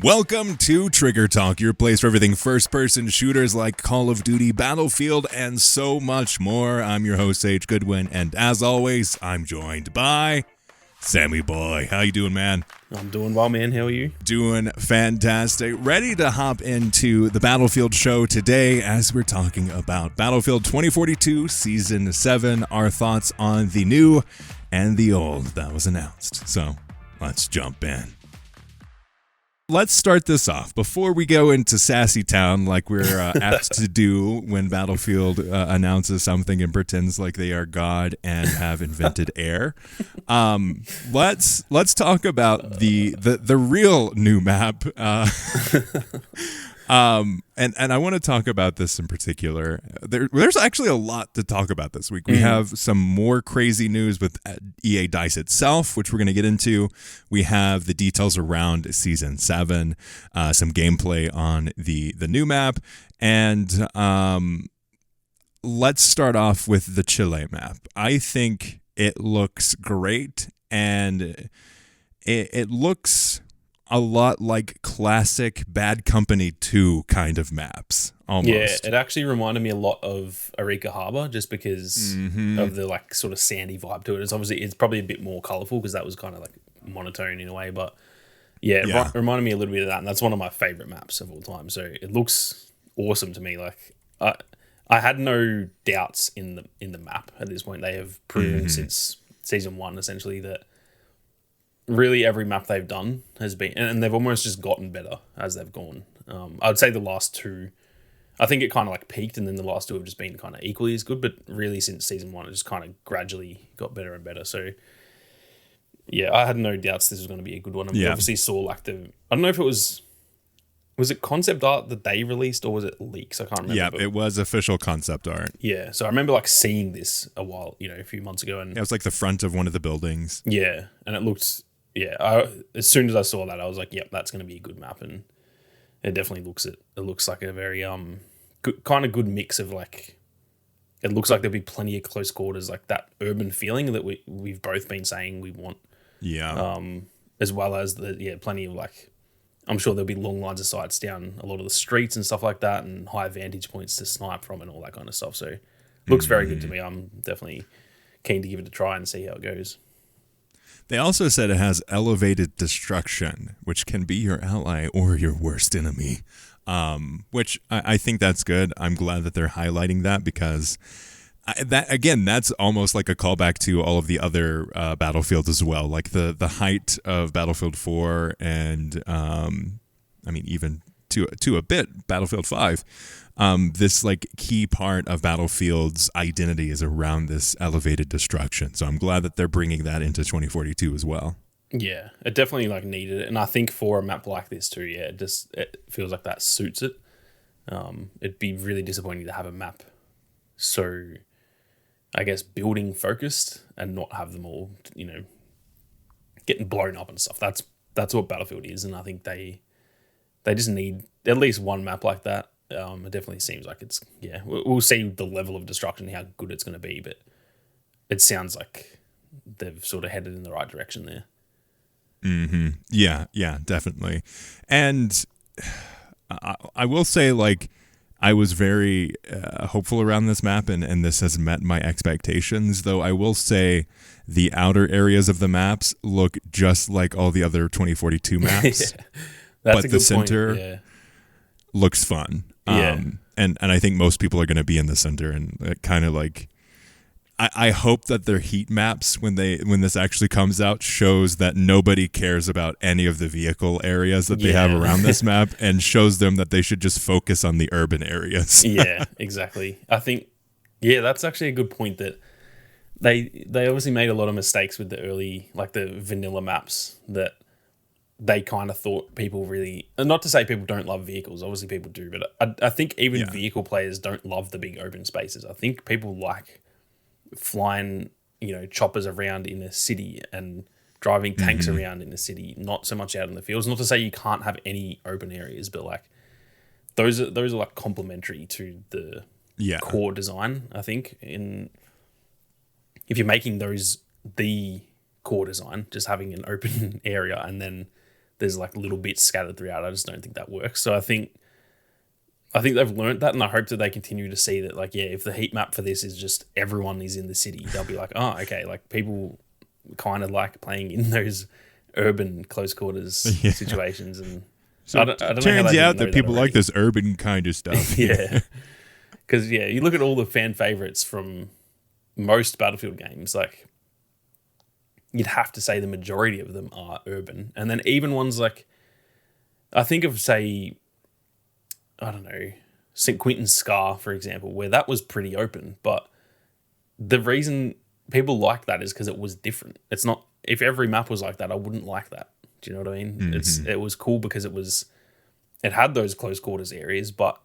Welcome to Trigger Talk, your place for everything first-person shooters like Call of Duty, Battlefield, and so much more. I'm your host, Sage Goodwin, and as always, I'm joined by Sammy Boy. How you doing, man? I'm doing well, man. How are you? Doing fantastic. Ready to hop into the Battlefield show today as we're talking about Battlefield 2042 Season 7, our thoughts on the new and the old that was announced. So, let's jump in. Let's start this off. Before we go into Sassy Town like we're apt to do when Battlefield announces something and pretends like they are God and have invented air, let's talk about the real new map. And I want to talk about this in particular. There's actually a lot to talk about this week. We have some more crazy news with EA DICE itself, which we're going to get into. We have the details around Season 7, some gameplay on the new map, and let's start off with the Chile map. I think it looks great, and it looks a lot like classic Bad Company 2 kind of maps, almost. Yeah, it actually reminded me a lot of Arica Harbor just because of the like sort of sandy vibe to it. It's probably a bit more colorful because that was kind of like monotone in a way, but yeah, it reminded me a little bit of that, and that's one of my favorite maps of all time. So it looks awesome to me. Like I had no doubts in the map at this point. They have proven since Season 1 essentially that really every map they've done has been, and they've almost just gotten better as they've gone. I'd say the last two, I think it kind of like peaked, and then the last two have just been kind of equally as good, but really since Season 1 it just kind of gradually got better and better. So yeah, I had no doubts this was going to be a good one. And we obviously saw like I don't know if it was it concept art that they released or was it leaks? I can't remember. Yeah, it was official concept art. Yeah, so I remember like seeing this a few months ago, and it was like the front of one of the buildings. Yeah, and it looked. Yeah, as soon as I saw that, I was like, "Yep, that's going to be a good map," and it definitely looks it. It looks like a very good mix of like. It looks like there'll be plenty of close quarters, like that urban feeling that we've both been saying we want. Yeah. As well as plenty of like, I'm sure there'll be long lines of sights down a lot of the streets and stuff like that, and high vantage points to snipe from and all that kind of stuff. So, it looks very good to me. I'm definitely keen to give it a try and see how it goes. They also said it has elevated destruction, which can be your ally or your worst enemy, which I think that's good. I'm glad that they're highlighting that because that's almost like a callback to all of the other Battlefields as well, like the height of Battlefield 4 and even to a bit Battlefield 5. This like key part of Battlefield's identity is around this elevated destruction. So I'm glad that they're bringing that into 2042 as well. Yeah, it definitely like needed it, and I think for a map like this too, it feels like that suits it. It'd be really disappointing to have a map so, I guess, building focused and not have them all, getting blown up and stuff. That's what Battlefield is, and I think they just need at least one map like that. It definitely seems like it's, we'll see the level of destruction, how good it's going to be, but it sounds like they've sort of headed in the right direction there. Yeah, definitely. And I will say, like, I was very hopeful around this map, and this has met my expectations, though I will say the outer areas of the maps look just like all the other 2042 maps. But the center looks fun. And I think most people are going to be in the center, and it kind of like I hope that their heat maps when this actually comes out shows that nobody cares about any of the vehicle areas that they have around this map, and shows them that they should just focus on the urban areas. Yeah, exactly. I think that's actually a good point, that they obviously made a lot of mistakes with the early, like the vanilla maps, that they kind of thought people really, and not to say people don't love vehicles, obviously people do, but I think even vehicle players don't love the big open spaces. I think people like flying, choppers around in a city and driving tanks around in a city, not so much out in the fields. Not to say you can't have any open areas, but like those are like complementary to the core design. I think if you're making those the core design, just having an open area and then there's like little bits scattered throughout. I just don't think that works. So I think they've learned that, and I hope that they continue to see that, like, yeah, if the heat map for this is just everyone is in the city, they'll be like, oh, okay, like people kind of like playing in those urban close quarters situations. And so I don't know. Turns out that people like this urban kind of stuff. Yeah. Because, yeah, you look at all the fan favorites from most Battlefield games, like, you'd have to say the majority of them are urban. And then even ones like, I think of, say, I don't know, St. Quentin's Scar, for example, where that was pretty open. But the reason people like that is because it was different. It's not, if every map was like that, I wouldn't like that. Do you know what I mean? Mm-hmm. It was cool because it had those close quarters areas, but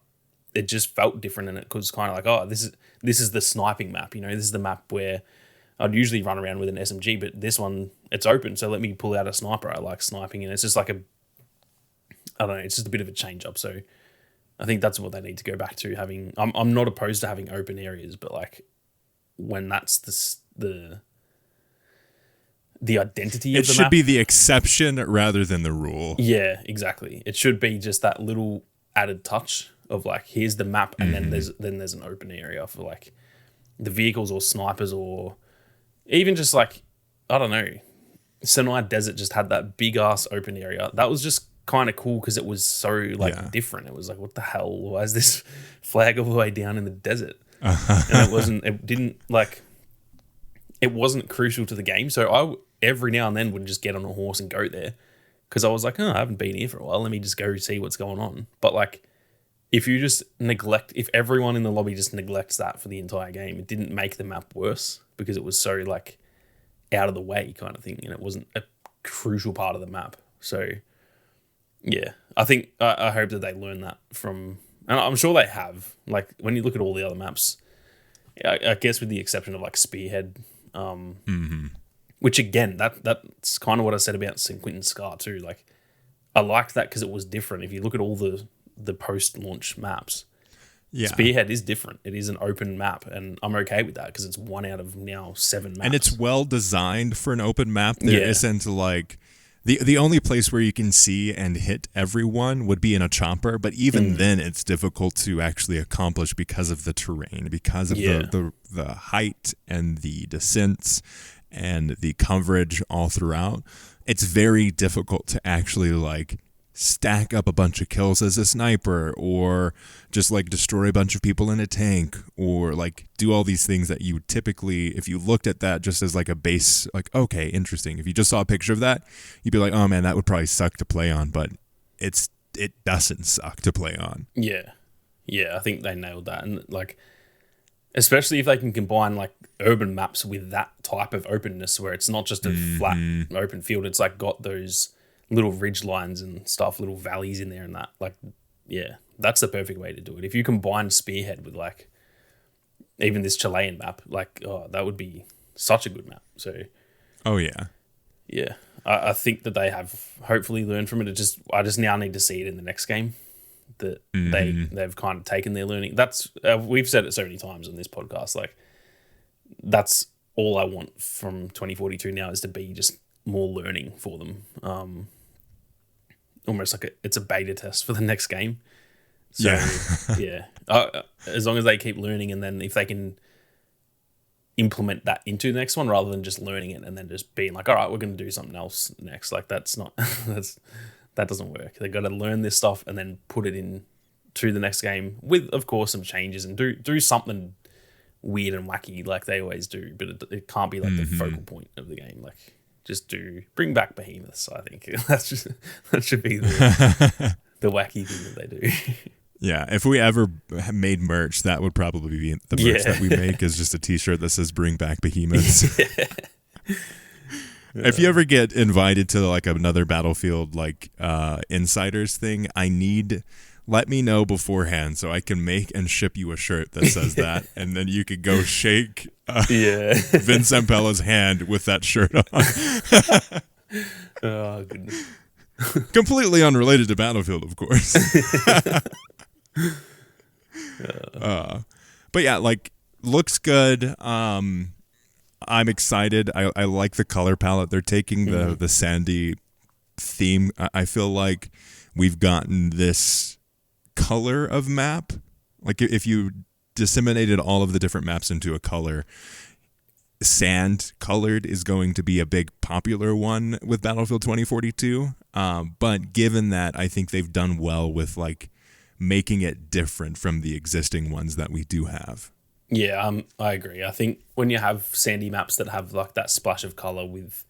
it just felt different, and it was kind of like, oh, this is the sniping map. You know, this is the map where I'd usually run around with an SMG, but this one, it's open, so let me pull out a sniper. I like sniping, and it's just like I don't know, it's just a bit of a change up. So I think that's what they need to go back to having. I'm not opposed to having open areas, but like when that's the identity of the map. It should be the exception rather than the rule. Yeah, exactly. It should be just that little added touch of like, here's the map, and then there's an open area for like the vehicles or snipers, or even just like, I don't know, Sinai Desert just had that big ass open area. That was just kind of cool because it was so like different. It was like, what the hell? Why is this flag all the way down in the desert? And it wasn't crucial to the game. So I every now and then would just get on a horse and go there because I was like, oh, I haven't been here for a while. Let me just go see what's going on. But like, if you just if everyone in the lobby just neglects that for the entire game, it didn't make the map worse because it was so like out of the way kind of thing, and it wasn't a crucial part of the map. So yeah, I think I hope that they learn that from, and I'm sure they have. Like when you look at all the other maps, I guess with the exception of like Spearhead, which again, that's kind of what I said about St. Quentin's Scar too. Like I liked that because it was different. If you look at all the post-launch maps, Spearhead is different. It is an open map, and I'm okay with that because it's 1 out of now 7 maps. And it's well designed for an open map. There isn't like the only place where you can see and hit everyone would be in a chopper, but even then it's difficult to actually accomplish because of the terrain, because of the height and the descents and the coverage all throughout. It's very difficult to actually like stack up a bunch of kills as a sniper, or just like destroy a bunch of people in a tank, or like do all these things that you typically, if you looked at that just as like a base, like, okay, interesting. If you just saw a picture of that, you'd be like, oh man, that would probably suck to play on, but it doesn't suck to play on. Yeah. I think they nailed that. And like, especially if they can combine like urban maps with that type of openness where it's not just a flat open field, it's like got those little ridge lines and stuff, little valleys in there, and that, like, yeah, that's the perfect way to do it. If you combine Spearhead with like even this Chilean map, like, oh, that would be such a good map. So I think that they have hopefully learned from it. I just now need to see it in the next game, that they've kind of taken their learning. That's we've said it so many times on this podcast, like that's all I want from 2042 now, is to be just more learning for them. Almost like it's a beta test for the next game. So, as long as they keep learning, and then if they can implement that into the next one rather than just learning it and then just being like, all right, we're going to do something else next. Like that's not, that doesn't work. They've got to learn this stuff and then put it in to the next game with, of course, some changes, and do something weird and wacky like they always do. But it can't be like the focal point of the game. Like, just bring back behemoths. I think that should be the wacky thing that they do. Yeah, if we ever made merch, that would probably be the merch that we make, is just a T-shirt that says "Bring back behemoths." If you ever get invited to like another Battlefield like insiders thing, let me know beforehand so I can make and ship you a shirt that says that, and then you could go shake Vince Zampella's hand with that shirt on. Oh, goodness. Completely unrelated to Battlefield, of course. But yeah, like, looks good. I'm excited. I like the color palette they're taking, the sandy theme. I feel like we've gotten this color of map. Like if you disseminated all of the different maps into a color, sand colored is going to be a big popular one with Battlefield 2042. But given that, I think they've done well with like making it different from the existing ones that we do have. Yeah, I agree. I think when you have sandy maps that have like that splash of color with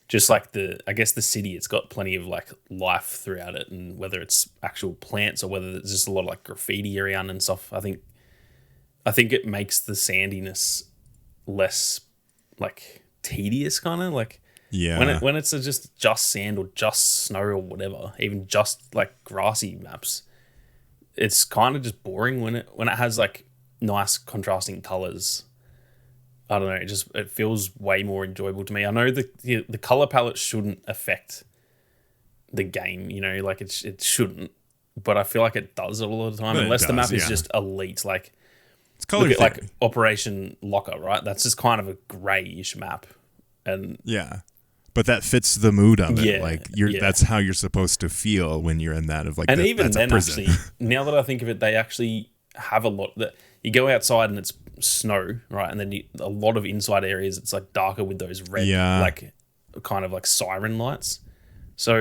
just like I guess the city, it's got plenty of like life throughout it, and whether it's actual plants or whether there's just a lot of like graffiti around and stuff, I think it makes the sandiness less like tedious, kind of like when it's just sand or just snow or whatever, even just like grassy maps, it's kind of just boring when it has like nice contrasting colors. I don't know, it feels way more enjoyable to me. I know the color palette shouldn't affect the game, you know, like it shouldn't, but I feel like it does a lot of the time, unless the map is just elite. Like it's color look at like Operation Locker, right? That's just kind of a grayish map, and but that fits the mood of it. Yeah, like that's how you're supposed to feel when you're in that of like. And even then, actually, now that I think of it, they actually have a lot that you go outside and it's snow, right? And then a lot of inside areas, it's like darker with those red, like kind of like siren lights. So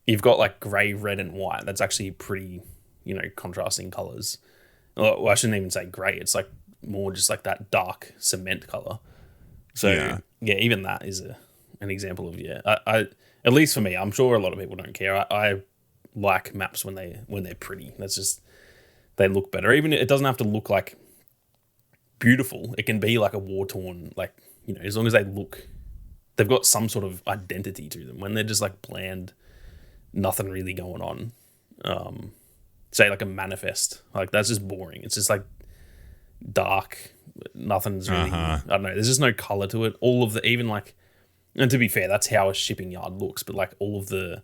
you've got like grey, red, and white. That's actually pretty, you know, contrasting colors. Well, I shouldn't even say grey. It's like more just like that dark cement color. So yeah, even that is an example of I at least for me, I'm sure a lot of people don't care. I like maps when they're pretty. That's just, they look better. Even it doesn't have to look like beautiful. It can be like a war-torn, like, you know, as long as they've got some sort of identity to them. When they're just like bland, nothing really going on. Say like a manifest, like that's just boring. It's just like dark. Nothing's really, I don't know. There's just no color to it. All of even like, and to be fair, that's how a shipping yard looks. But like all of the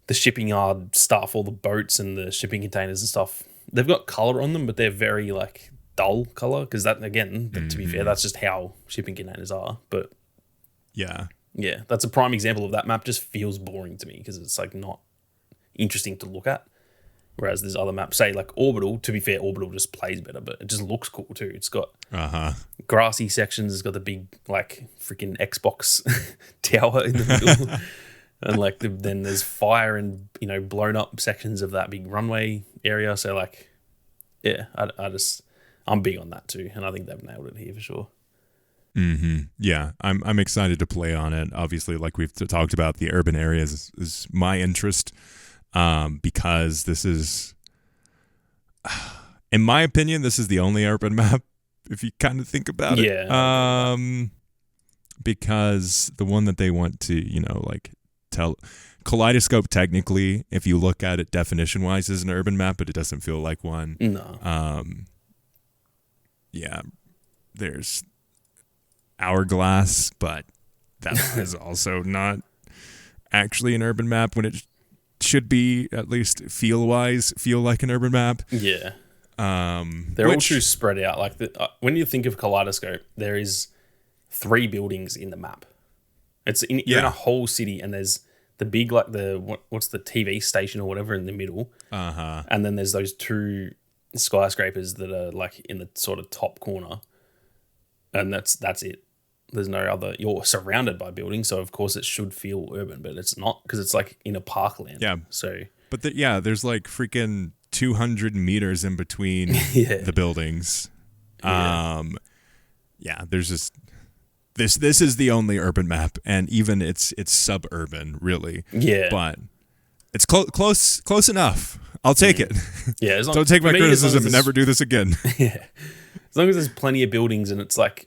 shipping yard stuff, all the boats and the shipping containers and stuff, they've got color on them, but they're very like dull color, because that, again, to be fair, that's just how shipping containers are. But yeah, that's a prime example of that map just feels boring to me, because it's like not interesting to look at. Whereas there's other maps, say like Orbital. To be fair, Orbital just plays better, but it just looks cool too. It's got grassy sections. It's got the big like freaking Xbox tower in the middle, and like then there's fire and, you know, blown up sections of that big runway area. So like, yeah, I'm big on that too, and I think they've nailed it here for sure. Yeah, I'm excited to play on it. Obviously, like we've talked about, the urban areas is my interest. Because this is, in my opinion, this is the only urban map, if you kind of think about it. Yeah. Because the one that they want to, you know, like tell, Kaleidoscope, technically, if you look at it definition-wise, is an urban map, but it doesn't feel like one. No. Yeah, there's Hourglass, but that is also not actually an urban map when it should be, at least feel like an urban map. Yeah. They're all too spread out. Like when you think of Kaleidoscope, there is 3 buildings in the map. You're in a whole city, and there's the big, like what's the TV station or whatever in the middle. And then there's those 2 skyscrapers that are like in the sort of top corner, and that's it. There's no other. You're surrounded by buildings, so of course it should feel urban, but it's not, because it's like in a parkland. Yeah. So, but there's like freaking 200 meters in between the buildings. There's just this is the only urban map, and even it's suburban, really. Yeah. But it's close enough. I'll take it. Yeah. Don't take my criticism and never do this again. Yeah. As long as there's plenty of buildings, and it's like,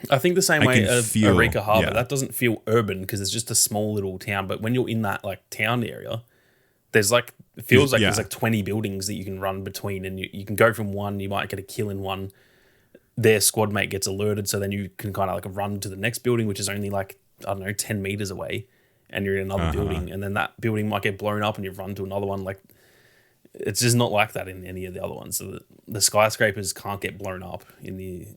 I think the same way of Eureka Harbour, that doesn't feel urban because it's just a small little town. But when you're in that like town area, there's like, it feels like there's like 20 buildings that you can run between, and you can go from one, you might get a kill in one, their squad mate gets alerted, so then you can kind of like run to the next building, which is only like, I don't know, 10 meters away, and you're in another building, and then that building might get blown up and you run to another one. Like, it's just not like that in any of the other ones. So the skyscrapers can't get blown up in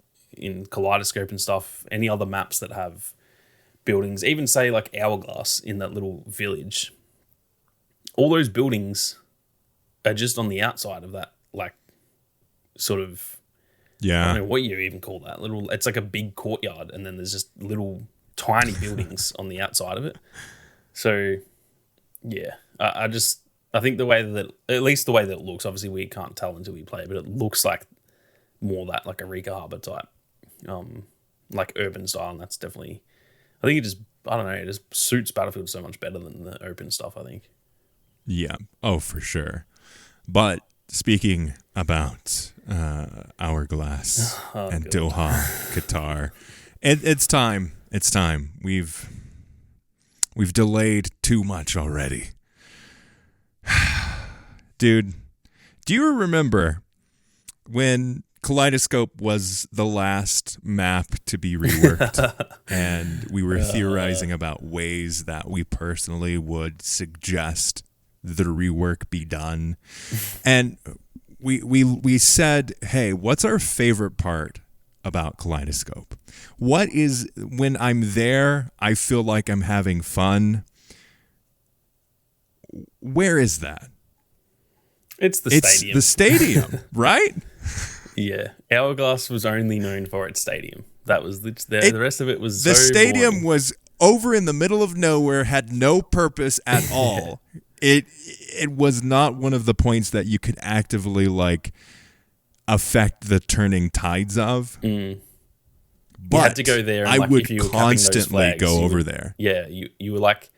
Kaleidoscope and stuff. Any other maps that have buildings, even say like Hourglass in that little village, all those buildings are just on the outside of that, like, sort of, I don't know what you even call that. It's like a big courtyard, and then there's just little tiny buildings on the outside of it. So, yeah, I think the way that, at least the way that it looks, obviously we can't tell until we play, but it looks like more that like Eureka Harbour type, like urban style, and that's definitely, I think it just, I don't know, it just suits Battlefield so much better than the open stuff, I think. Yeah. Oh, for sure. But speaking about Hourglass and God. Doha, Qatar, it's time. It's time. We've delayed too much already. Dude, do you remember when Kaleidoscope was the last map to be reworked and we were theorizing about ways that we personally would suggest the rework be done? And we said, hey, what's our favorite part about Kaleidoscope? What is, when I'm there, I feel like I'm having fun? Where is that? It's the stadium. The stadium, right? Yeah. Hourglass was only known for its stadium. That was the rest of it was the so stadium boring. Was over in the middle of nowhere, had no purpose at all. It was not one of the points that you could actively like affect the turning tides of. Mm. But you had to go there. And, I would constantly go over there. Yeah, you were like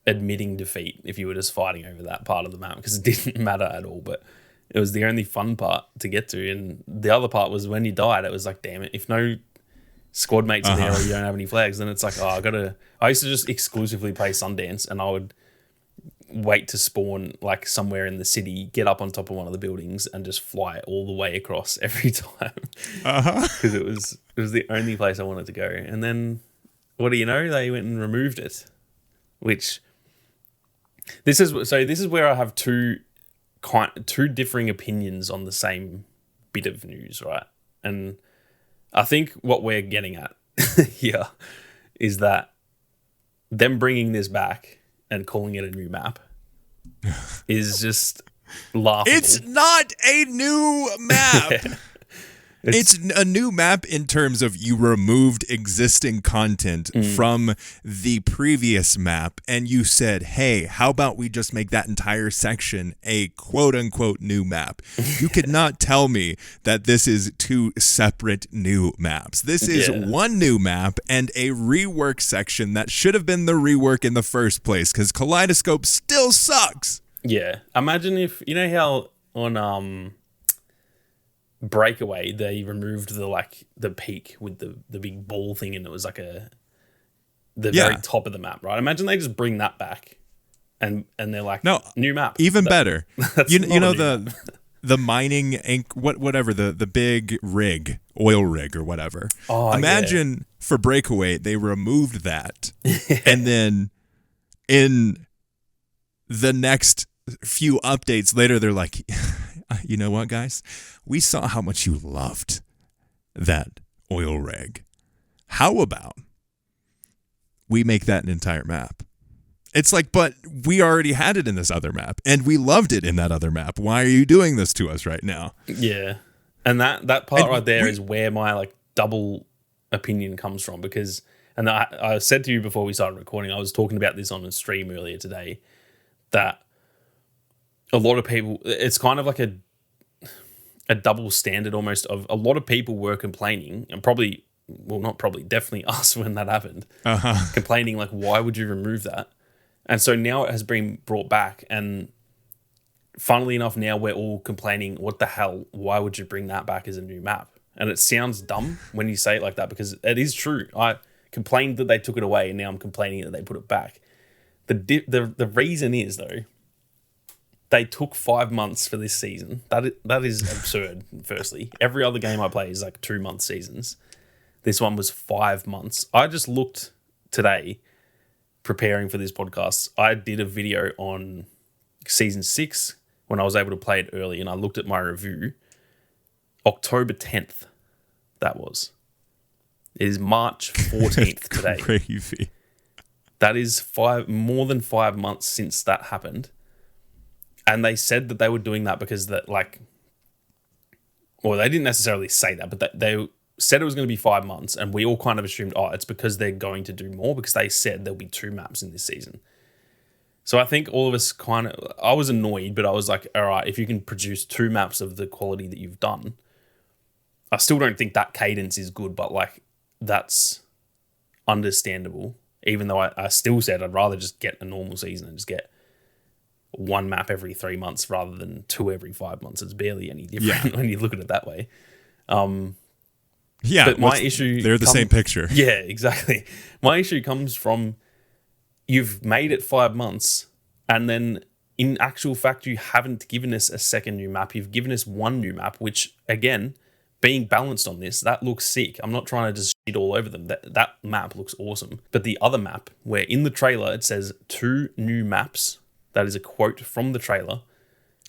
admitting defeat if you were just fighting over that part of the map, because it didn't matter at all. But it was the only fun part to get to, and the other part was when you died. It was like, damn it, if no squad mates are there or you don't have any flags, then it's like, oh, I used to just exclusively play Sundance, and I would wait to spawn like somewhere in the city, get up on top of one of the buildings, and just fly all the way across every time, because it was the only place I wanted to go. And then, what do you know? They went and removed it, which this is where I have two differing opinions on the same bit of news, right? And I think what we're getting at here is that them bringing this back and calling it a new map is just laughable. It's not a new map. It's a new map in terms of you removed existing content from the previous map, and you said, hey, how about we just make that entire section a quote-unquote new map? You could not tell me that this is two separate new maps. This is one new map and a rework section that should have been the rework in the first place, because Kaleidoscope still sucks. Yeah. Imagine if, you know how on Breakaway they removed the peak with the big ball thing, and it was like the very top of the map, right? Imagine they just bring that back and they're like, no, new map. Even better. You know the mining whatever, the big rig, oil rig or whatever. Imagine for Breakaway they removed that and then in the next few updates later they're like, you know what, guys? We saw how much you loved that oil rig. How about we make that an entire map? It's like, but we already had it in this other map, and we loved it in that other map. Why are you doing this to us right now? Yeah. And that part right there is where my like double opinion comes from, because, and I said to you before we started recording, I was talking about this on a stream earlier today, that a lot of people, it's kind of like a double standard almost, of a lot of people were complaining, and definitely us when that happened, complaining like, why would you remove that? And so now it has been brought back, and funnily enough, now we're all complaining, what the hell, why would you bring that back as a new map? And it sounds dumb when you say it like that, because it is true. I complained that they took it away, and now I'm complaining that they put it back. The reason is, though, they took 5 months for this season. That is absurd, firstly. Every other game I play is like 2-month seasons. This one was 5 months. I just looked today, preparing for this podcast. I did a video on Season 6 when I was able to play it early, and I looked at my review. October 10th, that was. It is March 14th today. Crazy. That is more than 5 months since that happened. And they said that they were doing that because that well, they didn't necessarily say that, but they said it was going to be 5 months, and we all kind of assumed, it's because they're going to do more because they said there'll be 2 maps in this season. So I think all of us I was annoyed, but I was like, all right, if you can produce 2 maps of the quality that you've done, I still don't think that cadence is good, but like that's understandable. Even though I still said I'd rather just get a normal season and just get 1 map every 3 months rather than 2 every 5 months. It's barely any different when you look at it that way. But my issue... They're the same picture. Yeah, exactly. My issue comes from you've made it 5 months and then in actual fact you haven't given us a second new map. You've given us 1 new map, which, again, being balanced on this, that looks sick. I'm not trying to just shit all over them. That map looks awesome. But the other map, where in the trailer it says 2 new maps, that is a quote from the trailer,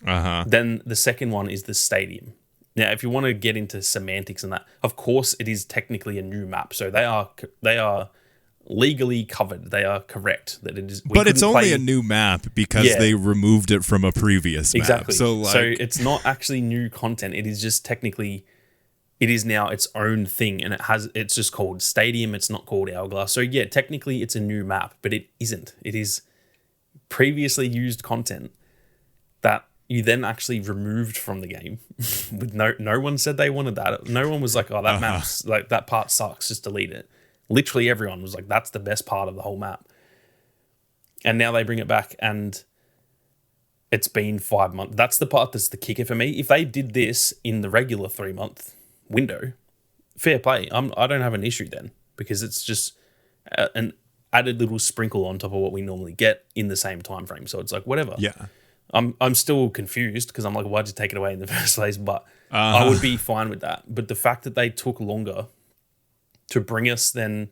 then the second one is the stadium. Now, if you want to get into semantics and that, of course it is technically a new map. So they are legally covered. They are correct that it is. But it's only a new map because they removed it from a previous map. Exactly. So it's not actually new content. It is just technically... It is now its own thing, and it's just called Stadium. It's not called Hourglass. So yeah, technically it's a new map, but it isn't. It is previously used content that you then actually removed from the game. With no one said they wanted that. No one was like, oh, that map's like that part sucks, just delete it. Literally everyone was like, that's the best part of the whole map. And now they bring it back, and it's been 5 months. That's the part that's the kicker for me. If they did this in the regular 3-month window, fair play. I don't have an issue then, because it's just an added little sprinkle on top of what we normally get in the same time frame. So it's like, whatever. Yeah. I'm still confused because I'm like, why'd you take it away in the first place? But I would be fine with that. But the fact that they took longer to bring us then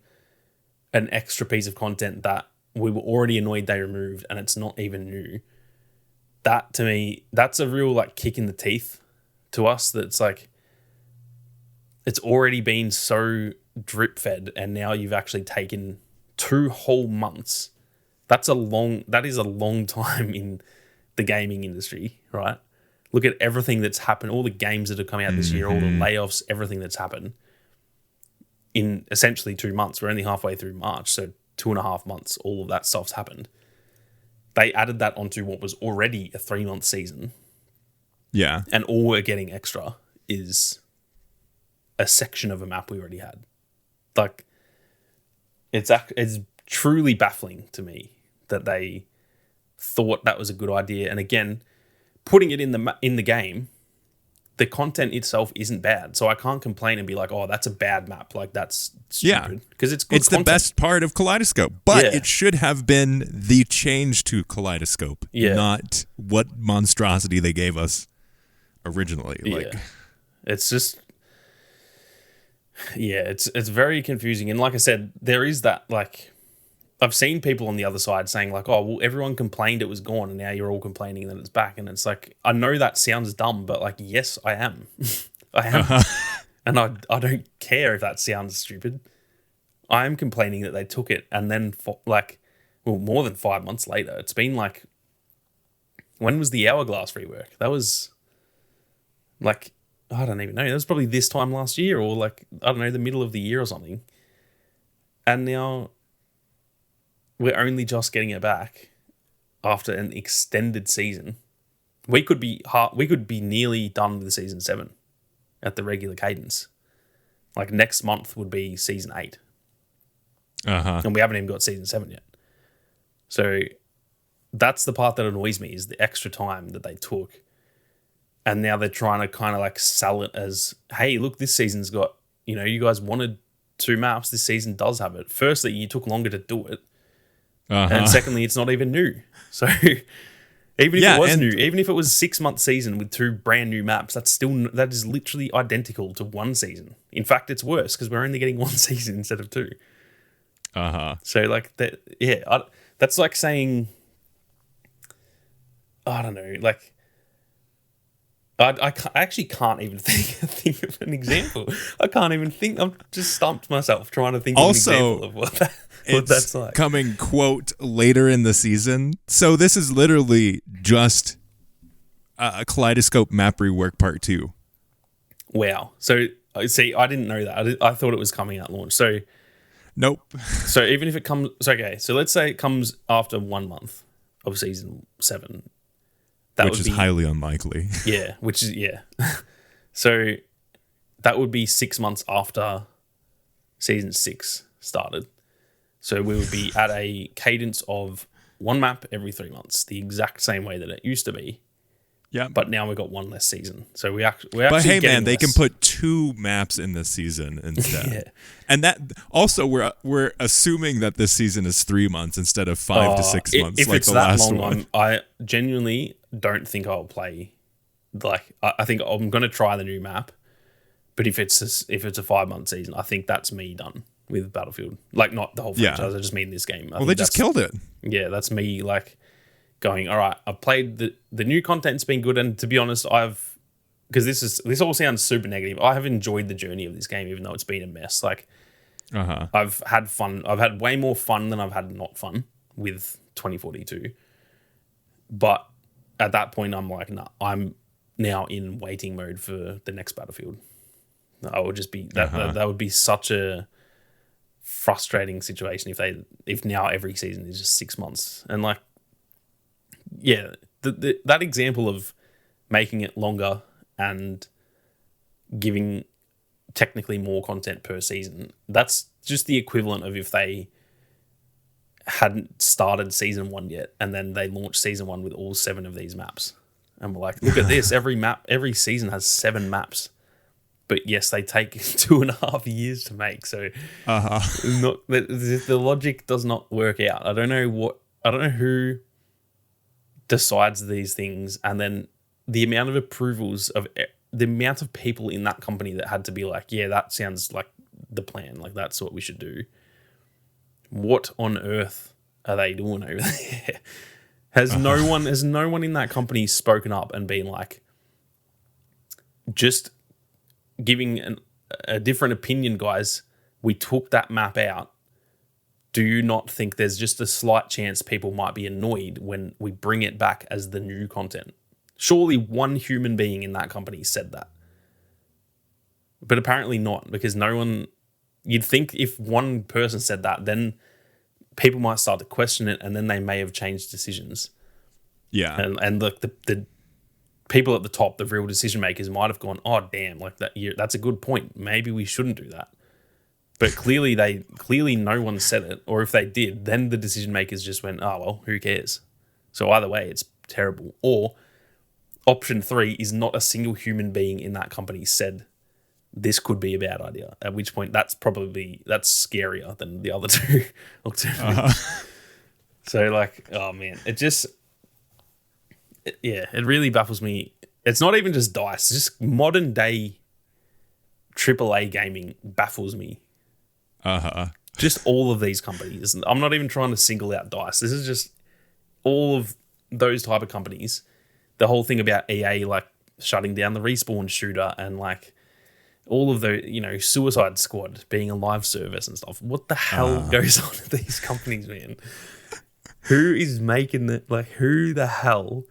an extra piece of content that we were already annoyed they removed, and it's not even new, that to me, that's a real like kick in the teeth to us. That's like, it's already been so drip fed, and now you've actually taken 2 whole months. That is a long time in the gaming industry, right? Look at everything that's happened, all the games that have come out this year, all the layoffs, everything that's happened in essentially 2 months. We're only halfway through March, so 2.5 months, all of that stuff's happened. They added that onto what was already a 3-month season. Yeah. And all we're getting extra is a section of a map we already had. Like, it's truly baffling to me that they thought that was a good idea. And again, putting it in the game, the content itself isn't bad. So I can't complain and be like, oh, that's a bad map. Like, that's stupid. Because it's good It's content. the best part of Kaleidoscope. But it should have been the change to Kaleidoscope, not what monstrosity they gave us originally. Like, it's just... Yeah, it's very confusing. And like I said, there is that, like... I've seen people on the other side saying like, oh, well, everyone complained it was gone and now you're all complaining that it's back. And it's like, I know that sounds dumb, but like, yes, I am. I am. And I don't care if that sounds stupid. I am complaining that they took it, and then more than 5 months later, it's been like, when was the Hourglass rework? That was like, I don't even know. That was probably this time last year, or like, I don't know, the middle of the year or something. And now we're only just getting it back after an extended season. We could be nearly done with season 7 at the regular cadence. Like, next month would be season 8. And we haven't even got season 7 yet. So that's the part that annoys me, is the extra time that they took. And now they're trying to kind of like sell it as, hey, look, this season's got, you guys wanted 2 maps. This season does have it. Firstly, you took longer to do it. And secondly, it's not even new. So even if it was new, even if it was a 6-month season with 2 brand new maps, that is literally identical to 1 season. In fact, it's worse because we're only getting 1 season instead of 2. So like that, that's like saying, I don't know, like, I actually can't even think of an example. I can't even think. I'm just stumped myself trying to think of an example of what that's like. Coming, quote, later in the season. So this is literally just a Kaleidoscope map rework part 2. Wow. So, see, I didn't know that. I thought it was coming at launch. So, nope. So even if it comes... Okay, so let's say it comes after 1 month of season 7. Which is highly unlikely. Yeah, So that would be 6 months after season 6 started. So we would be at a cadence of 1 map every 3 months, the exact same way that it used to be. Yeah. But now we've got 1 less season. So we're actually But hey, man, they less. can put 2 maps in this season instead. Yeah. And that also we're assuming that this season is 3 months instead of 5 to 6 months if like it's the that last long, one. I genuinely don't think I'll play. Like, I think I'm going to try the new map. But if it's a 5-month season, I think that's me done with Battlefield. Like, not the whole franchise. I just mean this game. Well, they just killed it. Yeah, that's me, like, going, all right, I've played the new content's been good, and to be honest, because this all sounds super negative. I have enjoyed the journey of this game, even though it's been a mess. Like, I've had fun. I've had way more fun than I've had not fun with 2042. But at that point, I'm like, nah, I'm now in waiting mode for the next Battlefield. I would just be that would be such a frustrating situation if now every season is just 6 months. And like, yeah, that example of making it longer and giving technically more content per season, that's just the equivalent of if they hadn't started season 1 yet and then they launched season 1 with all 7 of these maps. And we're like, look at this, every season has 7 maps. But yes, they take 2.5 years to make. So the logic does not work out. I don't know who decides these things, and then the amount of approvals of the amount of people in that company that had to be like, yeah, that sounds like the plan. Like, that's what we should do. What on earth are they doing over there? Has no one in that company spoken up and been like, just giving a different opinion, guys? We took that map out. Do you not think there's just a slight chance people might be annoyed when we bring it back as the new content? Surely one human being in that company said that. But apparently not, because no one... You'd think if one person said that, then people might start to question it, and then they may have changed decisions. Yeah. And the people at the top, the real decision makers, might have gone, oh, damn, like that's a good point. Maybe we shouldn't do that. But clearly no one said it, or if they did, then the decision makers just went, oh, well, who cares? So either way, it's terrible. Or option 3 is not a single human being in that company said this could be a bad idea, at which point that's scarier than the other 2 alternatives. So like, oh man, it really baffles me. It's not even just DICE, it's just modern day AAA gaming baffles me. Just all of these companies. I'm not even trying to single out DICE. This is just all of those type of companies. The whole thing about EA like shutting down the Respawn shooter, and like all of the, Suicide Squad being a live service and stuff. What the hell goes on at these companies, man? Who is making who the hell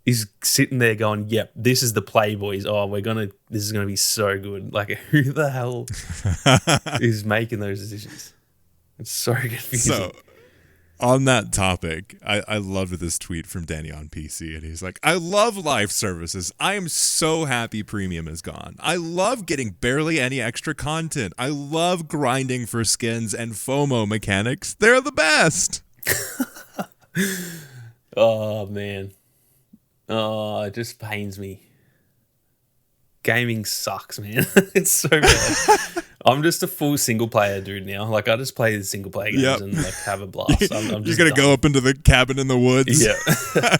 is sitting there going, yep, this is the play, boys. Oh, this is gonna be so good. Like, who the hell is making those decisions? It's so confusing. So, on that topic, I loved this tweet from Danny on PC, and he's like, I love live services. I am so happy premium is gone. I love getting barely any extra content. I love grinding for skins and FOMO mechanics. They're the best. Oh, man. Oh, it just pains me. Gaming sucks, man. It's so bad. I'm just a full single player dude now. Like, I just play the single player games and like have a blast. I'm just You're gonna go up into the cabin in the woods. Yeah.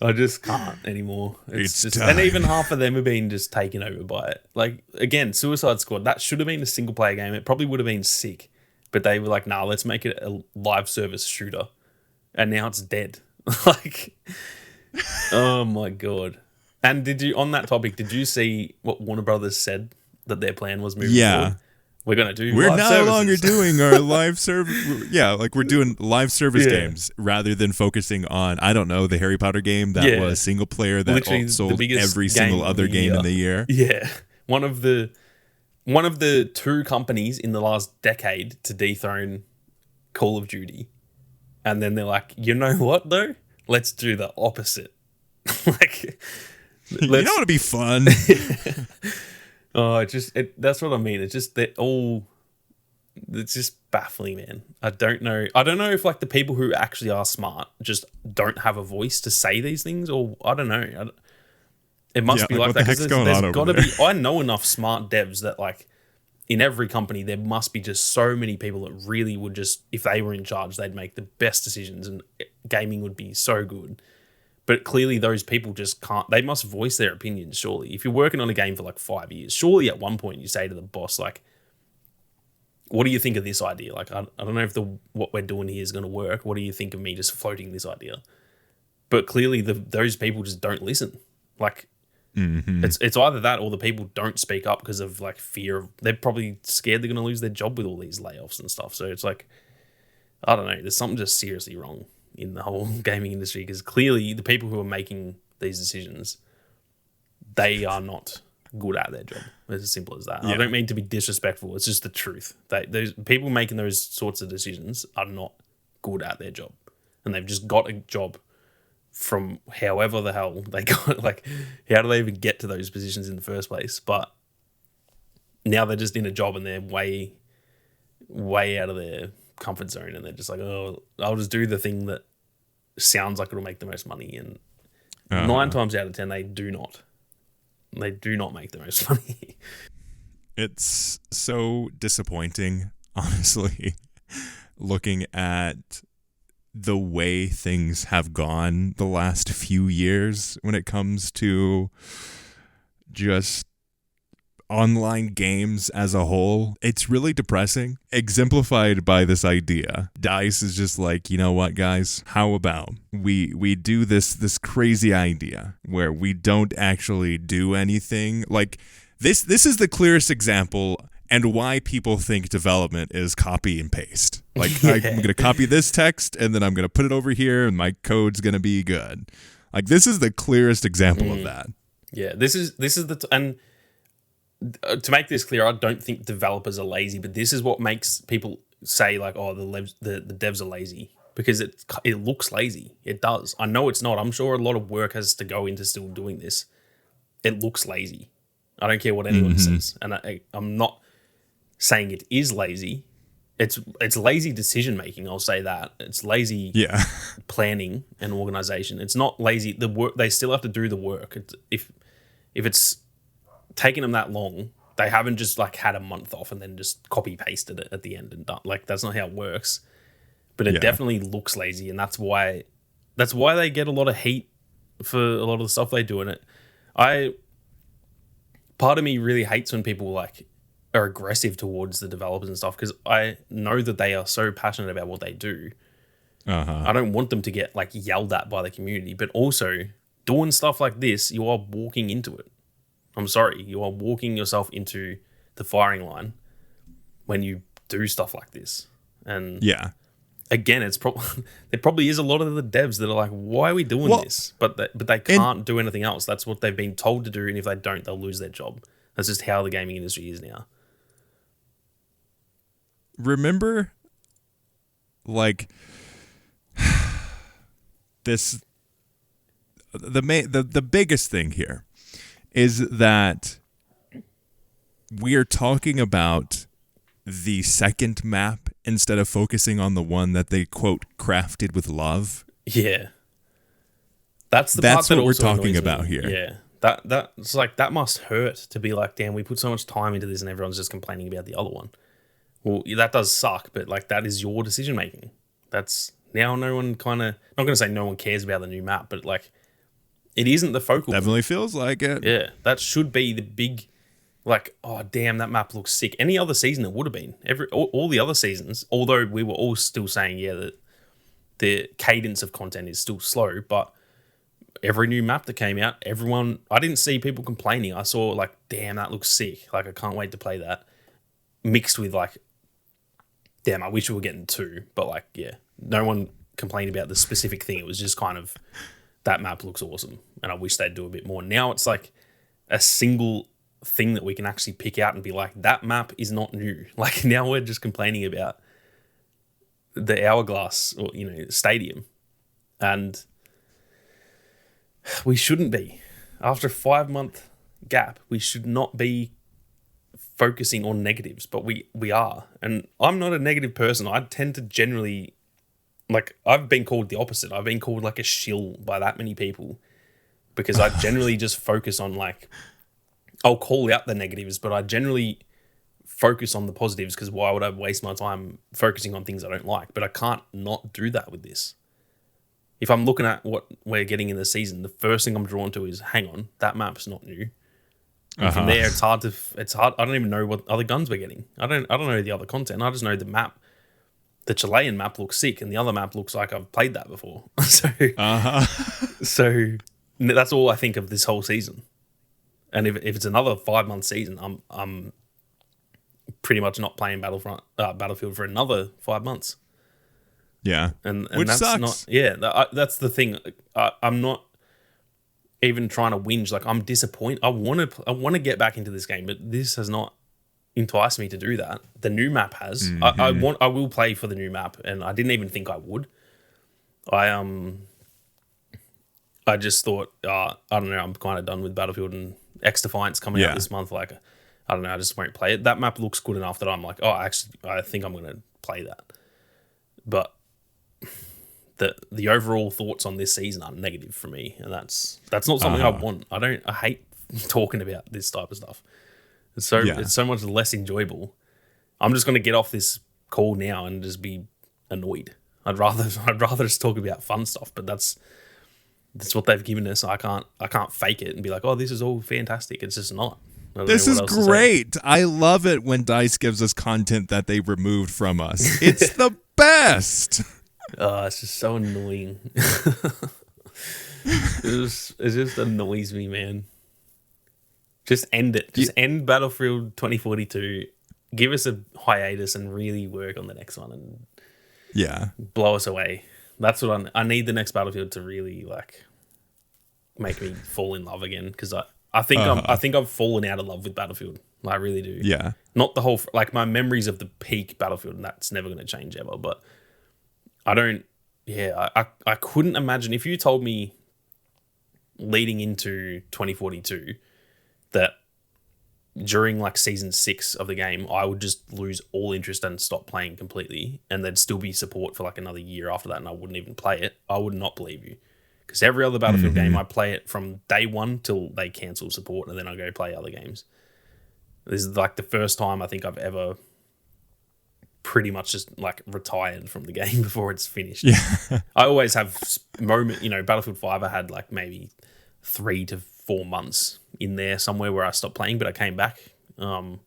I just can't anymore. It's just, and even half of them have been just taken over by it. Like, again, Suicide Squad, that should have been a single player game. It probably would have been sick. But they were like, nah, let's make it a live service shooter. And now it's dead. Like, oh my God. And on that topic, did you see what Warner Brothers said that their plan was moving forward? We're going to do We're live no services. longer doing our live service. Yeah, like we're doing live service games rather than focusing on, I don't know, the Harry Potter game that was single player that sold every single other game in the year. Yeah. One of the 2 companies in the last decade to dethrone Call of Duty. And then they're like, you know what, though? Let's do the opposite. Like, you know what would be fun? That's what I mean. It's just it's just baffling, man. I don't know if like the people who actually are smart just don't have a voice to say these things, or I don't know. It must be like that, because there's got to be. I know enough smart devs that like in every company there must be just so many people that really would just, if they were in charge, they'd make the best decisions and gaming would be so good. But clearly those people just can't. They must voice their opinions, surely. If you're working on a game for like 5 years, surely at one point you say to the boss, like, what do you think of this idea? Like, I don't know if what we're doing here is going to work. What do you think of me just floating this idea? But clearly those people just don't listen. Like, it's either that or the people don't speak up because of like fear of, they're probably scared they're going to lose their job with all these layoffs and stuff. So it's like, I don't know. There's something just seriously wrong in the whole gaming industry, because clearly the people who are making these decisions, they are not good at their job. It's as simple as that. Yeah. I don't mean to be disrespectful. It's just the truth. Those people making those sorts of decisions are not good at their job, and they've just got a job from however the hell they got. Like, how do they even get to those positions in the first place? But now they're just in a job and they're way out of their comfort zone, and they're just like, oh, I'll just do the thing that sounds like it'll make the most money, and 9 times out of 10 they do not make the most money. It's so disappointing, honestly, looking at the way things have gone the last few years when it comes to just online games as a whole. It's really depressing, exemplified by this idea. DICE is just like, you know what, guys, how about we do this crazy idea where we don't actually do anything. Like, this is the clearest example, and why people think development is copy and paste. Like, I'm going to copy this text and then I'm going to put it over here and my code's going to be good. Like, this is the clearest example of that. Yeah, this is and to make this clear, I don't think developers are lazy, but this is what makes people say like, oh, the devs are lazy, because it looks lazy. It does. I know it's not. I'm sure a lot of work has to go into still doing this. It looks lazy. I don't care what anyone says, and I'm not saying it is lazy. It's lazy decision making. I'll say that it's lazy planning and organization. It's not lazy. The work, they still have to do the work. If it's taking them that long, they haven't just like had a month off and then just copy pasted it at the end and done. Like, that's not how it works. But it definitely looks lazy, and that's why they get a lot of heat for a lot of the stuff they do in it. Part of me really hates when people like are aggressive towards the developers and stuff, because I know that they are so passionate about what they do. I don't want them to get like yelled at by the community, but also doing stuff like this, you are walking into it. I'm sorry, you are walking yourself into the firing line when you do stuff like this. And again, there probably is a lot of the devs that are like, why are we doing this? But they can't do anything else. That's what they've been told to do, and if they don't, they'll lose their job. That's just how the gaming industry is now. Remember, like, this, the biggest thing here is that we are talking about the second map instead of focusing on the one that they, quote, crafted with love. Yeah. That's what we're talking about here. Yeah. That's like, that must hurt to be like, damn, we put so much time into this and everyone's just complaining about the other one. Well, that does suck, but like, that is your decision making. That's now no one kind of, not going to say no one cares about the new map, but like, it isn't the focal point. Definitely feels like it. Yeah, that should be the big, like, oh, damn, that map looks sick. Any other season it would have been. All the other seasons, although we were all still saying, that the cadence of content is still slow, but every new map that came out, I didn't see people complaining. I saw like, damn, that looks sick. Like, I can't wait to play that. Mixed with like, damn, I wish we were getting 2. But like, yeah, no one complained about the specific thing. It was just kind of, that map looks awesome, and I wish they'd do a bit more. Now it's like a single thing that we can actually pick out and be like, that map is not new. Like, now we're just complaining about the Hourglass or, stadium. And we shouldn't be. After a 5-month gap, we should not be focusing on negatives, but we are. And I'm not a negative person. I tend to generally, like, I've been called the opposite. I've been called like a shill by that many people because I generally just focus on, like, I'll call out the negatives, but I generally focus on the positives because why would I waste my time focusing on things I don't like? But I can't not do that with this. If I'm looking at what we're getting in the season, the first thing I'm drawn to is, hang on, that map's not new. And from there, it's hard. I don't even know what other guns we're getting. I don't know the other content. I just know the map. The Chilean map looks sick, and the other map looks like I've played that before. So that's all I think of this whole season. And if it's another 5-month season, I'm pretty much not playing Battlefield for another 5 months. Yeah, and which that's sucks. Not, yeah, that's the thing. I'm not even trying to whinge. Like, I'm disappointed. I want to get back into this game, but this has not enticed me to do that. The new map has. Mm-hmm. I will play for the new map, and I didn't even think I would. I just thought, I don't know, I'm kind of done with Battlefield, and X Defiance coming out this month. Like, I don't know, I just won't play it. That map looks good enough that I'm like, I think I'm going to play that. But the overall thoughts on this season are negative for me, and that's not something I want. I hate talking about this type of stuff. It's so much less enjoyable. I'm just going to get off this call now and just be annoyed. I'd rather just talk about fun stuff, but that's what they've given us. I can't fake it and be like, oh, this is all fantastic. It's just not. This is great. I love it when DICE gives us content that they removed from us. It's the best. It's just so annoying. It just annoys me, man. Just end it. Just end Battlefield 2042. Give us a hiatus and really work on the next one and blow us away. That's what I need the next Battlefield to really, like, make me fall in love again, because I think I've fallen out of love with Battlefield. I really do. Yeah. Not the whole, like, my memories of the peak Battlefield, and that's never going to change ever, but I couldn't imagine if you told me leading into 2042 that during, like, season 6 of the game, I would just lose all interest and stop playing completely, and there'd still be support for like another year after that, and I wouldn't even play it. I would not believe you, because every other Battlefield game, I play it from day one till they cancel support, and then I go play other games. This is like the first time I think I've ever pretty much just, like, retired from the game before it's finished. Yeah. I always have Battlefield 5, I had like maybe 3 to 4 months in there somewhere where I stopped playing, but I came back. And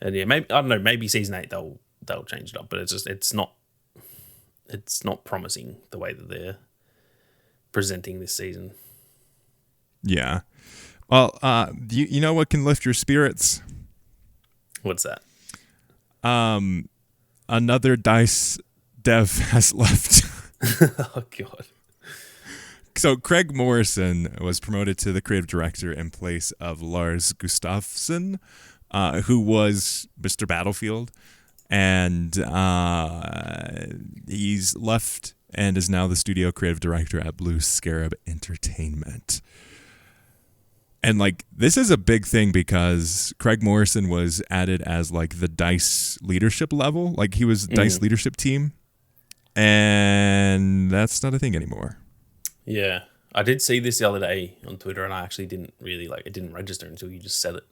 yeah, maybe, I don't know, maybe season 8 they'll change it up, but it's not promising the way that they're presenting this season. Yeah. Well, you know what can lift your spirits? What's that? Another DICE dev has left. Oh God. So Craig Morrison was promoted to the creative director in place of Lars Gustafsson, who was Mr. Battlefield, and he's left and is now the studio creative director at Blue Scarab Entertainment. And, like, this is a big thing because Craig Morrison was added as, like, the DICE leadership level. Like, he was DICE leadership team, and that's not a thing anymore. Yeah, I did see this the other day on Twitter, and I actually didn't really, like, it didn't register until you just said it.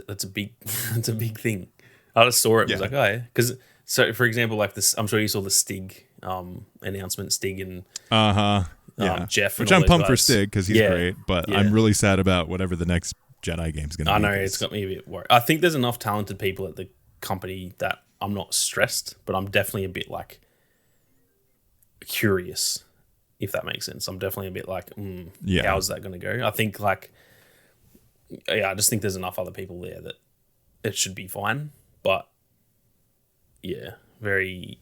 That's a big that's a big thing. I just saw it and was like, oh yeah, because so for example, like this, I'm sure you saw the Stig announcement, Stig and Jeff, which I'm pumped for Stig because he's great, but I'm really sad about whatever the next Jedi game's going to be. I know, it's got me a bit worried. I think there's enough talented people at the company that I'm not stressed, but I'm definitely a bit, like, curious if that makes sense. I'm definitely a bit like, Yeah. how's that going to go? I think like, I just think there's enough other people there that it should be fine. But yeah, very.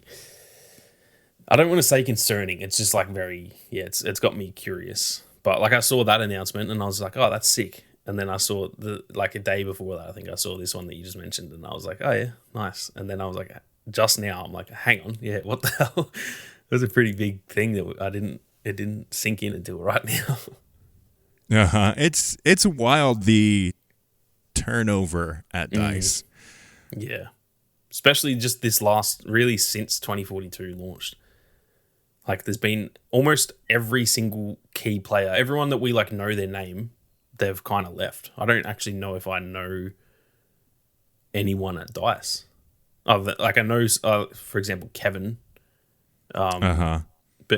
I don't want to say concerning. It's just like very, it's got me curious. But like I saw that announcement and I was like, oh, that's sick. And then I saw like a day before that, I think I saw this one that you just mentioned, and I was like, oh yeah, nice. And then I was like, just now, I'm like, hang on, yeah, what the hell? It was a pretty big thing that it didn't sink in until right now. It's wild, the turnover at DICE. Yeah, especially just this last, really since 2042 launched. Like there's been almost every single key player, everyone that we like know their name, they've kind of left. I don't actually know if I know anyone at DICE. Like I know, for example, Kevin, but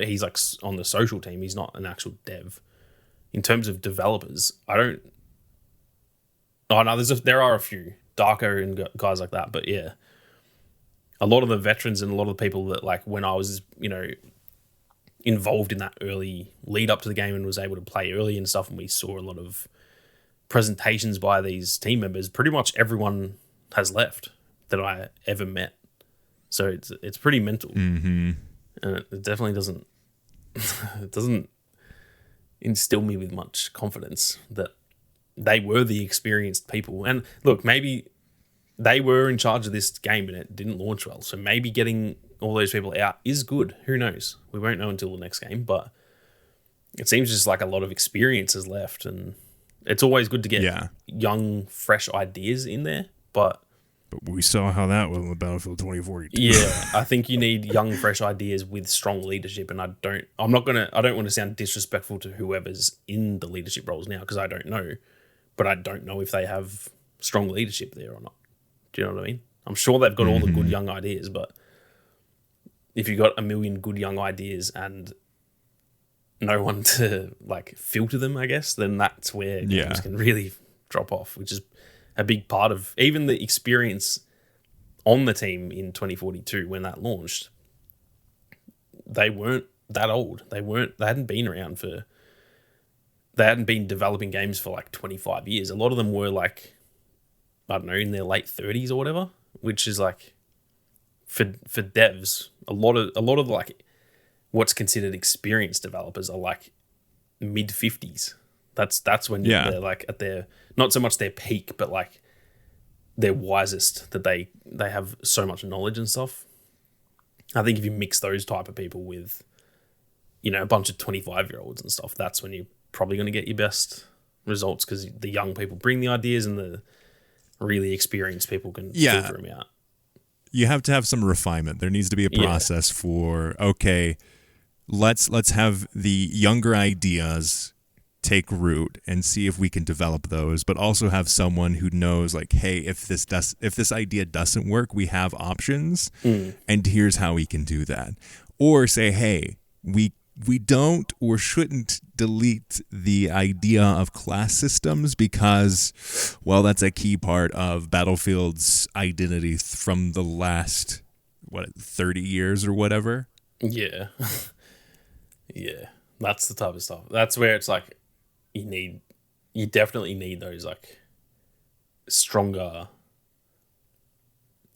he's like on the social team. He's not an actual dev. In terms of developers, I don't. Oh no, there are a few Darko and guys like that, but yeah, a lot of the veterans and a lot of the people that like when I was involved in that early lead up to the game and was able to play early and stuff, and we saw a lot of presentations by these team members. Pretty much everyone has left that I ever met, so it's pretty mental, and it definitely doesn't instill me with much confidence that they were the experienced people. And look, maybe they were in charge of this game and it didn't launch well, so maybe getting all those people out is good. Who knows? We won't know until the next game, but it seems just like a lot of experience is left, and it's always good to get young, fresh ideas in there, but we saw how that went with Battlefield 2042. Yeah, I think you need young, fresh ideas with strong leadership, and I don't want to sound disrespectful to whoever's in the leadership roles now, because I don't know, but I don't know if they have strong leadership there or not. Do you know what I mean? I'm sure they've got all the good young ideas, but if you got a million good young ideas and no one to like filter them, I guess, then that's where games can really drop off, which is a big part of even the experience on the team in 2042 when that launched. They weren't that old. They hadn't been developing games for like 25 years. A lot of them were like, I don't know, in their late 30s or whatever, which is like for devs, a lot of like what's considered experienced developers are like mid 50s. That's when they're like at their, not so much their peak, but like their wisest, that they have so much knowledge and stuff. I think if you mix those type of people with, a bunch of 25-year-olds and stuff, that's when you're probably going to get your best results, because the young people bring the ideas and the really experienced people can filter them out. You have to have some refinement. There needs to be a process for, okay, let's have the younger ideas take root and see if we can develop those, but also have someone who knows like, hey, if this idea doesn't work, we have options, and here's how we can do that. Or say, hey, we don't or shouldn't delete the idea of class systems because, well, that's a key part of Battlefield's identity from the last 30 years or whatever. Yeah. Yeah, that's the type of stuff. That's where it's like you definitely need those like stronger,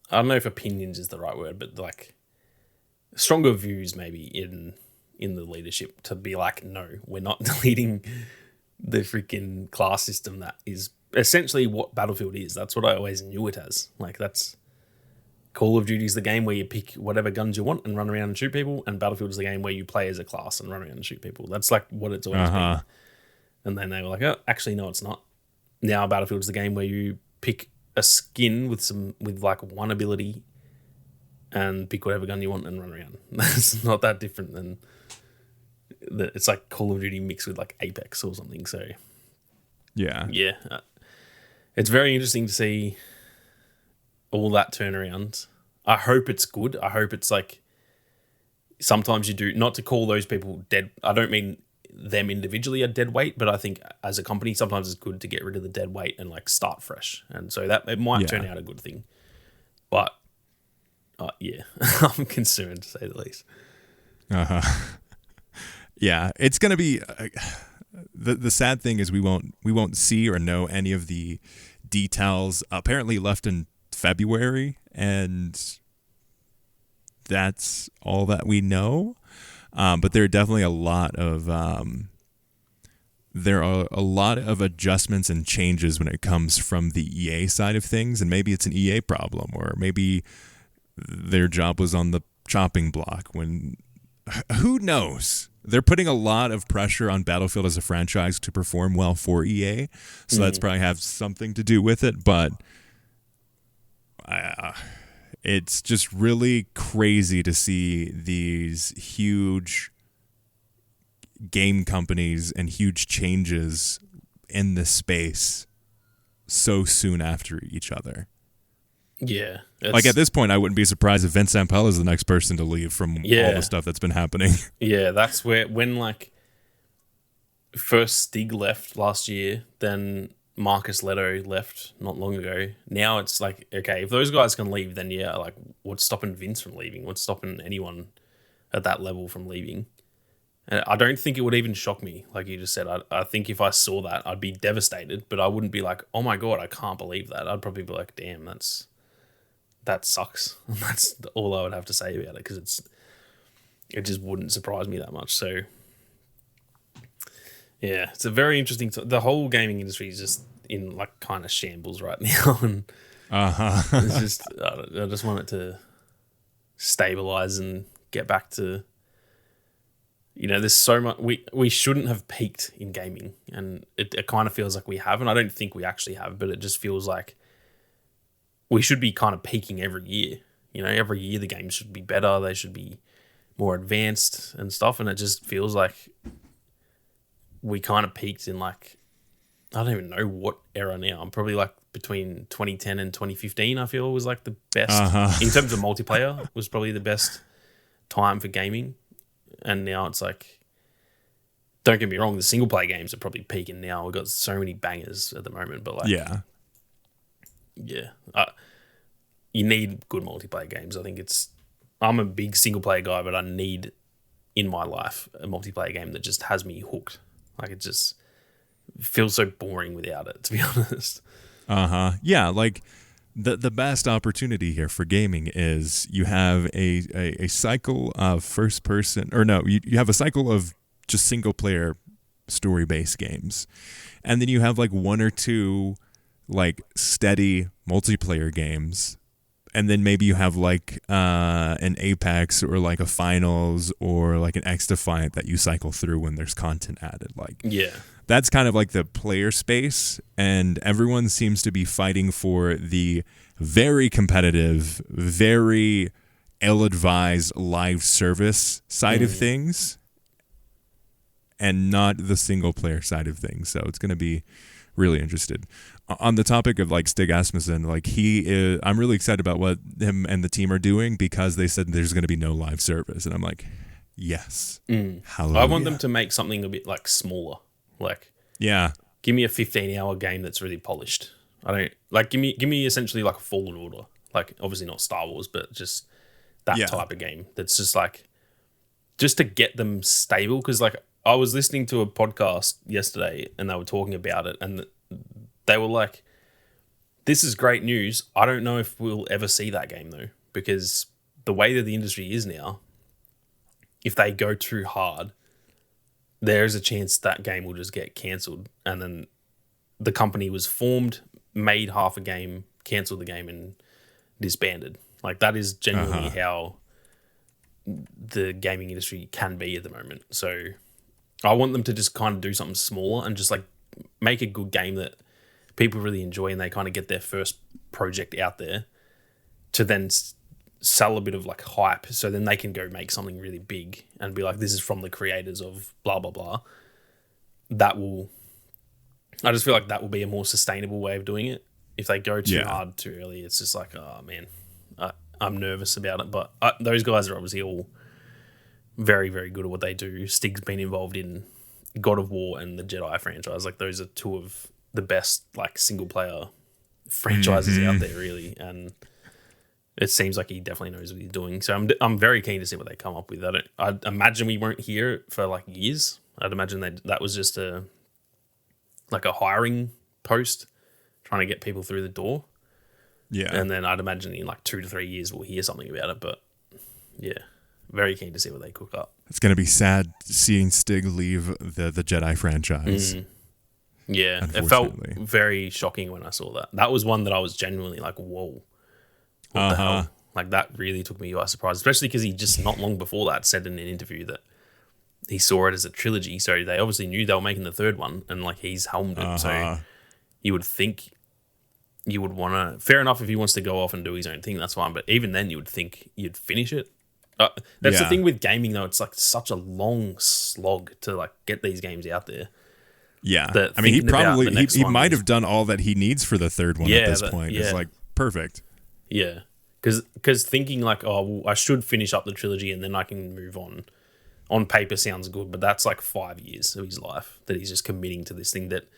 I don't know if opinions is the right word, but like stronger views maybe in the leadership to be like, no, we're not deleting the freaking class system that is essentially what Battlefield is. That's what I always knew it as. Like that's Call of Duty is the game where you pick whatever guns you want and run around and shoot people, and Battlefield is the game where you play as a class and run around and shoot people. That's like what it's always been. And then they were like, oh, actually, no, it's not. Now Battlefield is the game where you pick a skin with like one ability and pick whatever gun you want and run around. That's not that different than it's like Call of Duty mixed with like Apex or something. So yeah, it's very interesting to see all that turnaround. I hope it's good. I hope it's like sometimes you do, not to call those people dead. I don't mean them individually a dead weight, but I think as a company, sometimes it's good to get rid of the dead weight and like start fresh. And so that it might turn out a good thing. But I'm concerned to say the least. Yeah, it's gonna be. The sad thing is we won't see or know any of the details. Apparently left in February, and that's all that we know. But there are definitely there are a lot of adjustments and changes when it comes from the EA side of things, and maybe it's an EA problem, or maybe their job was on the chopping block. When who knows? They're putting a lot of pressure on Battlefield as a franchise to perform well for EA, so that's probably have something to do with it. But it's just really crazy to see these huge game companies and huge changes in this space so soon after each other. Yeah. Like at this point, I wouldn't be surprised if Vince Zampella is the next person to leave from all the stuff that's been happening. Yeah, that's when like first Stig left last year, then Marcus Leto left not long ago. Now it's like, okay, if those guys can leave, then yeah, like what's stopping Vince from leaving? What's stopping anyone at that level from leaving? And I don't think it would even shock me, like you just said. I think if I saw that, I'd be devastated, but I wouldn't be like, oh my God, I can't believe that. I'd probably be like, damn, that sucks. That's all I would have to say about it, because it just wouldn't surprise me that much. So yeah, it's a very interesting. The whole gaming industry is just in like kind of shambles right now, and it's just I just want it to stabilize and get back to. There's so much we shouldn't have peaked in gaming, and it kind of feels like we have, and I don't think we actually have, but it just feels like we should be kind of peaking every year. Every year the games should be better, they should be more advanced and stuff, and it just feels like we kind of peaked in like, I don't even know what era now. I'm probably like between 2010 and 2015, I feel was like the best in terms of multiplayer, was probably the best time for gaming. And now it's like, don't get me wrong, the single player games are probably peaking now. We've got so many bangers at the moment, but like, yeah, you need good multiplayer games. I think I'm a big single player guy, but I need in my life a multiplayer game that just has me hooked. Like it just feels so boring without it, to be honest. Yeah, like the best opportunity here for gaming is you have a cycle of first person, or no, you have a cycle of just single player story based games, and then you have like one or two like steady multiplayer games, and then maybe you have like an Apex or like a Finals or like an X Defiant that you cycle through when there's content added. Like, yeah, that's kind of like the player space, and everyone seems to be fighting for the very competitive, very ill-advised live service side of things, and not the single player side of things. So it's going to be really interested. On the topic of like Stig Asmussen, like I'm really excited about what him and the team are doing, because they said there's going to be no live service, and I'm like, yes, hallelujah. I want them to make something a bit like smaller. Like, give me a 15-hour game that's really polished. I don't like give me essentially like a Fallen Order. Like, obviously not Star Wars, but just that type of game. That's just like, just to get them stable. Because like I was listening to a podcast yesterday and they were talking about it, and they were like, "This is great news. I don't know if we'll ever see that game though, because the way that the industry is now, if they go too hard, there's a chance that game will just get cancelled." And then the company was formed, made half a game, cancelled the game, and disbanded. Like, that is genuinely how the gaming industry can be at the moment. So I want them to just kind of do something smaller and just like make a good game that people really enjoy, and they kind of get their first project out there to then sell a bit of like hype, so then they can go make something really big and be like, this is from the creators of blah blah blah. I just feel like that will be a more sustainable way of doing it. If they go too hard too early, it's just like, oh man, I'm nervous about it. But those guys are obviously all very, very good at what they do. Stig's been involved in God of War and the Jedi franchise. Like, those are two of the best like single player franchises out there, really. And it seems like he definitely knows what he's doing. So I'm very keen to see what they come up with. I'd imagine we won't hear it for like years. I'd imagine that was just a hiring post trying to get people through the door. Yeah. And then I'd imagine in like 2 to 3 years we'll hear something about it. But yeah, very keen to see what they cook up. It's going to be sad seeing Stig leave the Jedi franchise. Yeah, it felt very shocking when I saw that. That was one that I was genuinely like, whoa, what the hell? Like, that really took me by surprise, especially because he just not long before that said in an interview that he saw it as a trilogy. So they obviously knew they were making the third one, and like he's helmed it. So you would think you would want to, fair enough if he wants to go off and do his own thing, that's fine. But even then you would think you'd finish it. That's the thing with gaming though. It's like such a long slog to like get these games out there. Yeah, I mean, he might have done all that he needs for the third one at this point. It's like perfect. Yeah, because thinking like, oh, well, I should finish up the trilogy and then I can move on. On paper, sounds good, but that's like 5 years of his life that he's just committing to this thing. That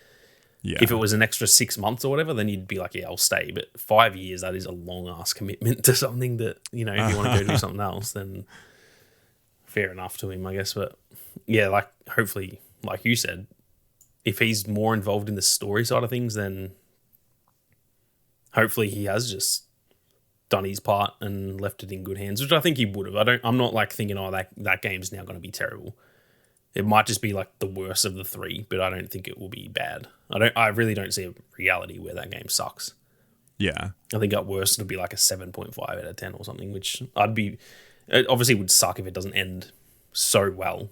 if it was an extra 6 months or whatever, then you'd be like, yeah, I'll stay. But 5 years, that is a long ass commitment to something that, you know, if you want to go do something else, then fair enough to him, I guess. But yeah, like hopefully, like you said, if he's more involved in the story side of things, then hopefully he has just done his part and left it in good hands, which I think he would have. I'm not like thinking, oh, that game's now going to be terrible. It might just be like the worst of the three, but I don't think it will be bad. I really don't see a reality where that game sucks. Yeah. I think at worst it'll be like a 7.5 out of 10 or something, which it obviously would suck if it doesn't end so well.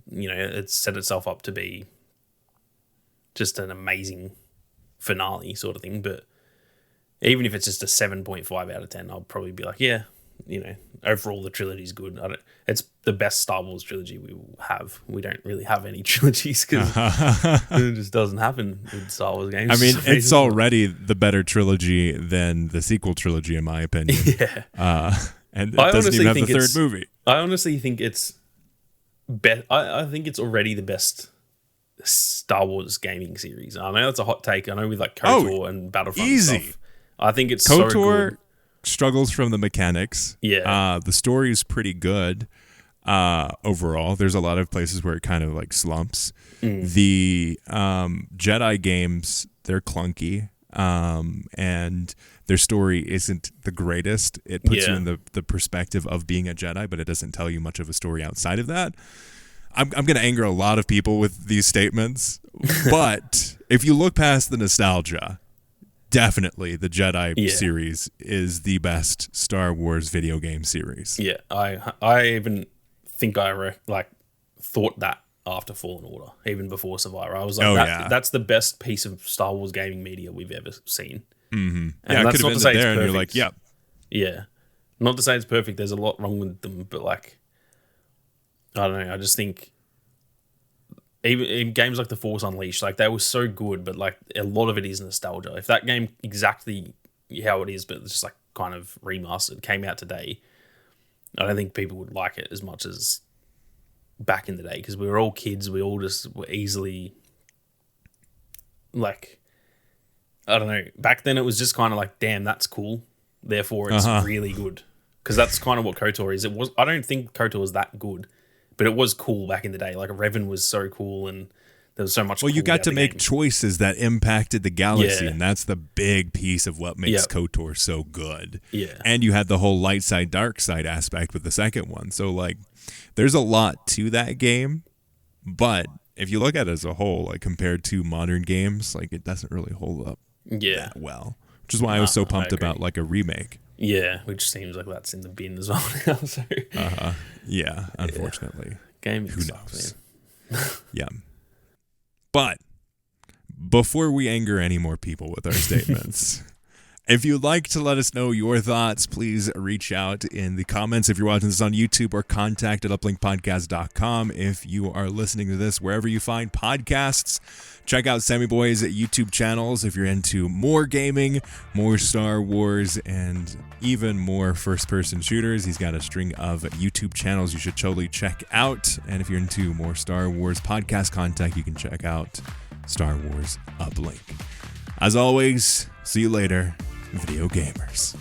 You know, it's set itself up to be just an amazing finale sort of thing. But even if it's just a 7.5 out of 10, I'll probably be like, yeah, you know, overall the trilogy's good. It's the best Star Wars trilogy we will have. We don't really have any trilogies because it just doesn't happen with Star Wars games. I mean, it's already the better trilogy than the sequel trilogy, in my opinion. Yeah. And it doesn't even have the third movie. I honestly think it's I think it's already the best Star Wars gaming series. I know that's a hot take. I know with like KOTOR and Battlefront stuff. I think it's KOTOR so good. Struggles from the mechanics. Yeah. The story is pretty good overall. There's a lot of places where it kind of like slumps. The Jedi games, they're clunky. And their story isn't the greatest. It puts you in the perspective of being a Jedi, but it doesn't tell you much of a story outside of that. I'm going to anger a lot of people with these statements, but if you look past the nostalgia, definitely the Jedi series is the best Star Wars video game series. Yeah, I even think I thought that after Fallen Order, even before Survivor. I was like, that's the best piece of Star Wars gaming media we've ever seen. Mm-hmm. And that's not to say it's perfect. And you're like, yep. Yeah. Not to say it's perfect. There's a lot wrong with them, but like, I don't know. I just think even in games like The Force Unleashed, like they were so good, but like a lot of it is nostalgia. If that game exactly how it is, but it's just like kind of remastered, came out today, I don't think people would like it as much as back in the day because we were all kids. We all just were easily like, I don't know. Back then it was just kind of like, damn, that's cool. Therefore it's really good. Because that's kind of what KOTOR is. I don't think KOTOR was that good, but it was cool back in the day. Like Revan was so cool and there was so much. Well, you got to make choices that impacted the galaxy, and that's the big piece of what makes KOTOR so good. Yeah. And you had the whole light side, dark side aspect with the second one. So like there's a lot to that game, but if you look at it as a whole, like compared to modern games, like it doesn't really hold up that well. Which is why I was so pumped about like a remake. Yeah, which seems like that's in the bin as well now. So. Yeah, unfortunately. Gaming Who sucks, knows? Yeah. But before we anger any more people with our statements, if you'd like to let us know your thoughts, please reach out in the comments if you're watching this on YouTube, or contact@uplinkpodcast.com. If you are listening to this wherever you find podcasts, check out Sammy Boy's YouTube channels if you're into more gaming, more Star Wars, and even more first-person shooters. He's got a string of YouTube channels you should totally check out. And if you're into more Star Wars podcast content, you can check out Star Wars Uplink. As always, see you later, video gamers.